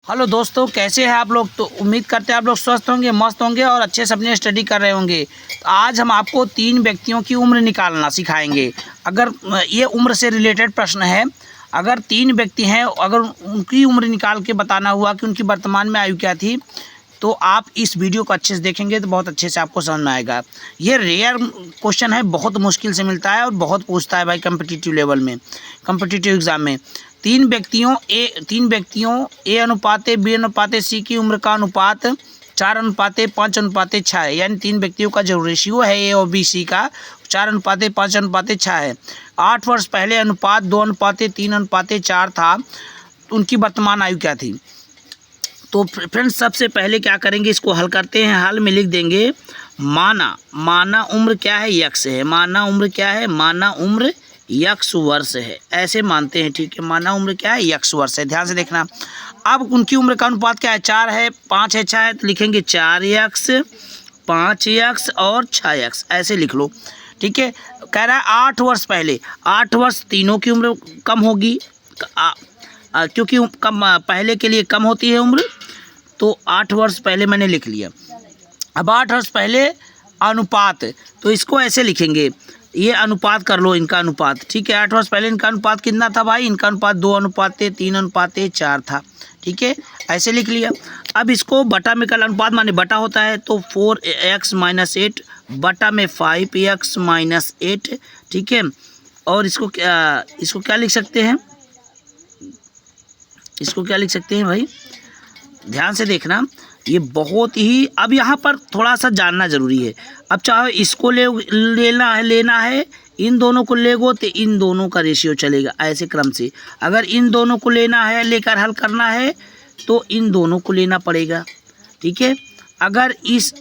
Hello दोस्तों, कैसे हैं आप लोग। तो उम्मीद करते हैं आप लोग स्वस्थ होंगे, मस्त होंगे और अच्छे से अपनी स्टडी कर रहे होंगे। तो आज हम आपको 3 व्यक्तियों की उम्र निकालना सिखाएंगे। अगर ये उम्र से रिलेटेड प्रश्न है, अगर 3 व्यक्ति हैं, अगर उनकी उम्र निकाल के बताना हुआ कि उनकी वर्तमान में आयु क्या थी, तो आप इस वीडियो को अच्छे से देखेंगे तो बहुत अच्छे से आपको समझ में आएगा। ये रेयर क्वेश्चन है, बहुत मुश्किल से मिलता है और बहुत पूछता है भाई कम्पिटिटिव लेवल में, कम्पिटिटिव एग्ज़ाम में। 3 व्यक्तियों ए अनुपात बी अनुपात सी की उम्र का अनुपात 4:5:6 है। यानी 3 व्यक्तियों का जो रेशियो है ए और बी सी का 4:5:6 है। 8 वर्ष पहले अनुपात 2:3:4 था। उनकी वर्तमान आयु क्या थी। तो फ्रेंड्स, सबसे पहले क्या करेंगे, इसको हल करते हैं। हल में लिख देंगे माना उम्र क्या है, यक्स है। माना उम्र क्या है, माना उम्र यक्स वर्ष है, ऐसे मानते हैं। ठीक है, माना उम्र क्या है, यक्स वर्ष है। ध्यान से देखना। अब उनकी उम्र का अनुपात क्या है, 4 है, 5 है, 6 है, तो लिखेंगे 4x 5x और 6x, ऐसे लिख लो। ठीक है, कह रहा है 8 वर्ष पहले। 8 वर्ष तीनों की उम्र कम होगी, क्योंकि कम पहले के लिए कम होती है उम्र, तो 8 वर्ष पहले मैंने लिख लिया। अब 8 वर्ष पहले अनुपात, तो इसको ऐसे लिखेंगे, ये अनुपात कर लो, इनका अनुपात। ठीक है, 8 वर्ष पहले इनका अनुपात कितना था भाई, इनका अनुपात 2:3:4 था। ठीक है, ऐसे लिख लिया। अब इसको बटा में कल अनुपात माने बटा होता है, तो 4x - 8 बटा में 5x - 8। ठीक है, और इसको क्या लिख सकते हैं, इसको क्या लिख सकते हैं भाई, ध्यान से देखना। ये बहुत ही, अब यहाँ पर थोड़ा सा जानना ज़रूरी है। अब चाहे इसको लेना है, इन दोनों को लेगो तो इन दोनों का रेशियो चलेगा ऐसे क्रम से। अगर इन दोनों को लेना है, लेकर हल करना है, तो इन दोनों को लेना पड़ेगा। ठीक है, अगर इस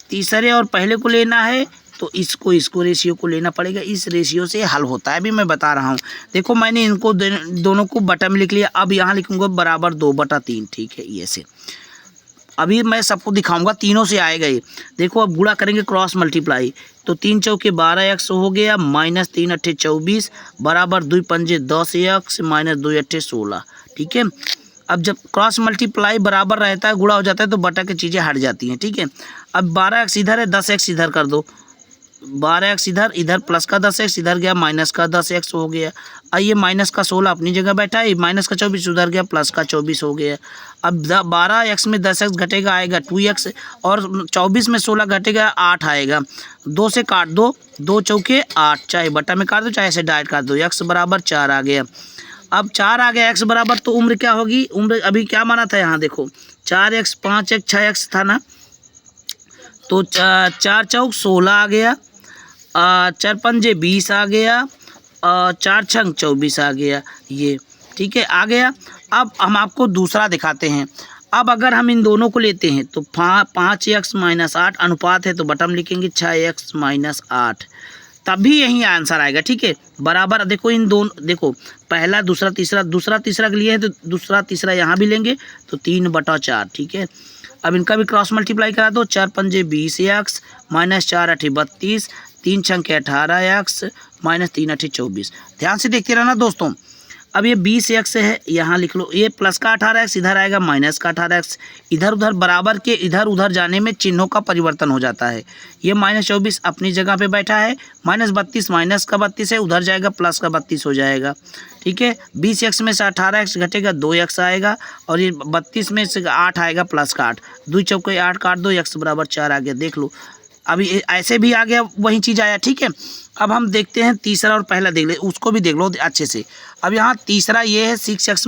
तीसरे और पहले को लेना है, तो इसको रेशियो को लेना पड़ेगा। इस रेशियो से हल होता है, अभी मैं बता रहा हूँ। देखो, मैंने इनको दोनों को बटा में लिख लिया। अब यहाँ लिखूँगा बराबर 2/3। ठीक है, ये से अभी मैं सबको दिखाऊंगा, तीनों से आएगा ये। देखो, अब गुणा करेंगे, क्रॉस मल्टीप्लाई, तो 3 चौके 12x हो गया, -3 × 8 = 24 बराबर 2 पंजे 10x - 2 × 8 = 16। ठीक है, अब जब क्रॉस मल्टीप्लाई बराबर रहता है, गुणा हो जाता है, तो बटा की चीज़ें हट जाती हैं। ठीक है, अब 12x इधर है, 10x इधर कर दो, 12x इधर प्लस का 10x इधर गया, माइनस का 10x हो गया। ये माइनस का 16 अपनी जगह बैठा है, माइनस का 24 उधर गया, प्लस का 24 हो गया। अब 12x में 10x घटेगा, आएगा 2x, और 24 में 16 घटेगा, 8 आएगा। 2 से काट दो, 2 चौके 8, चाहे बटा में काट दो चाहे ऐसे डायरेक्ट काट दो। x बराबर 4 आ गया। अब 4 आ गया, x बराबर, तो उम्र क्या होगी, उम्र अभी क्या माना था, यहाँ देखो 4x 5x 6x था ना, तो 4 चौक 16 आ गया, 4 पंजे 20 आ गया, 4 छंग 24 आ गया। ये ठीक है, आ गया। अब हम आपको दूसरा दिखाते हैं। अब अगर हम इन दोनों को लेते हैं, तो 5x - 8 अनुपात है, तो बटम लिखेंगे 6x - 8, तभी यही आंसर आएगा। ठीक है, बराबर, देखो इन दोनों, देखो पहला दूसरा तीसरा के लिए है, तो दूसरा तीसरा यहाँ भी लेंगे, तो 3/4। ठीक है, अब इनका भी क्रॉस मल्टीप्लाई करा दो, 4 पंजे 20x -4 × 8 = 32, 3 छंके 18x -3 × 8 = 24। ध्यान से देखते रहना दोस्तों। अब ये 20x है, यहाँ लिख लो, ये प्लस का 18x इधर आएगा, माइनस का 18x इधर उधर, बराबर के इधर उधर जाने में चिन्हों का परिवर्तन हो जाता है। ये -24 अपनी जगह पे बैठा है, -32 माइनस का 32 है, उधर जाएगा, प्लस का 32 हो जाएगा। ठीक है, 20x में से 18x घटेगा, 2x आएगा, और ये 32 में से 8 आएगा, प्लस का 8, 2 चौके 8 काट दो, x बराबर 4 आ गया। देख लो, अभी ऐसे भी आ गया, वही चीज़ आया। ठीक है, अब हम देखते हैं तीसरा और पहला, देख ले, उसको भी देख लो अच्छे से। अब यहाँ तीसरा ये है 6x -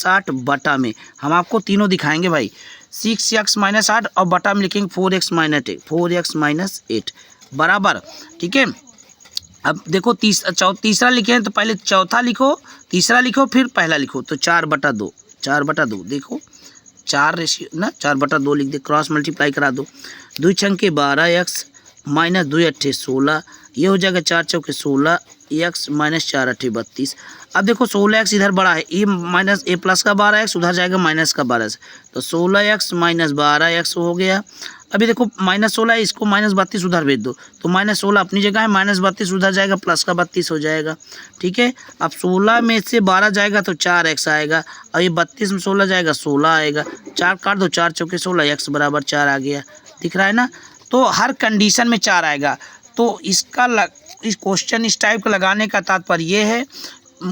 8 बटा में, हम आपको तीनों दिखाएंगे भाई। 6x - 8 और बटा में लिखेंगे 4x - 8 बराबर। ठीक है, अब देखो तीसरा लिखे हैं, तो पहले चौथा लिखो, तीसरा लिखो, फिर पहला लिखो, तो 4/2 देखो, 4 रेशियो ना, 4/2 लिख दे, क्रॉस मल्टीप्लाई करा दो, 2 छंके 12x -2 × 8 = 16, ये हो जाएगा, 4 चौके 16, एक्स माइनस 4×8 = 32। अब देखो 16x इधर बड़ा है, ए माइनस ए प्लस का 12x उधर जाएगा माइनस का 12 से, तो 16x माइनस 12x हो गया। अभी देखो -16 है, इसको -32 उधर भेज दो, तो -16 अपनी जगह है, -32 उधर जाएगा, प्लस का 32 हो जाएगा। ठीक है, अब 16 में से 12 जाएगा तो 4x आएगा, और ये 32 में 16 जाएगा 16 आएगा। 4 काट दो, 4 चौके 16, x बराबर 4 आ गया। दिख रहा है ना, तो हर कंडीशन में 4 आएगा। तो इस क्वेश्चन इस टाइप का लगाने का तात्पर्य ये है,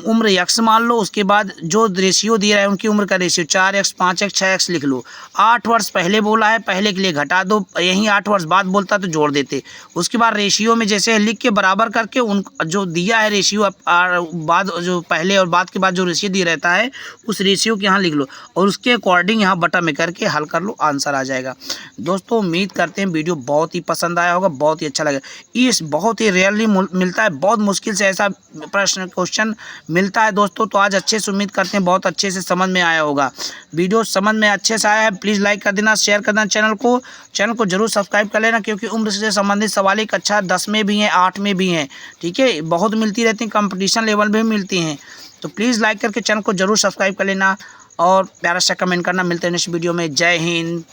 उम्र x मान लो, उसके बाद जो रेशियो दिया है उनकी उम्र का रेशियो 4x 5x 6x लिख लो। 8 वर्ष पहले बोला है, पहले के लिए घटा दो, यहीं 8 वर्ष बाद बोलता तो जोड़ देते। उसके बाद रेशियो में जैसे लिख के बराबर करके उन जो दिया है रेशियो बाद, जो पहले और बाद के बाद जो रेशियो दिया रहता है उस रेशियो के यहाँ लिख लो, और उसके अकॉर्डिंग यहाँ बटा में करके हल कर लो, आंसर आ जाएगा। दोस्तों उम्मीद करते हैं वीडियो बहुत ही पसंद आया होगा, बहुत ही अच्छा लगा। इस बहुत ही रेयरली मिलता है, बहुत मुश्किल से ऐसा प्रश्न क्वेश्चन मिलता है दोस्तों। तो आज अच्छे से उम्मीद करते हैं बहुत अच्छे से समझ में आया होगा। वीडियो समझ में अच्छे से आया है, प्लीज़ लाइक कर देना, शेयर कर देना चैनल को जरूर सब्सक्राइब कर लेना, क्योंकि उम्र से संबंधित सवाल कक्षा 10 में भी हैं, 8 में भी हैं। ठीक है, बहुत मिलती रहती हैं, कंपटीशन लेवल में भी मिलती हैं। तो प्लीज़ लाइक करके चैनल को जरूर सब्सक्राइब कर लेना और प्यारा सा कमेंट करना। मिलते हैं नेक्स्ट वीडियो में। जय हिंद।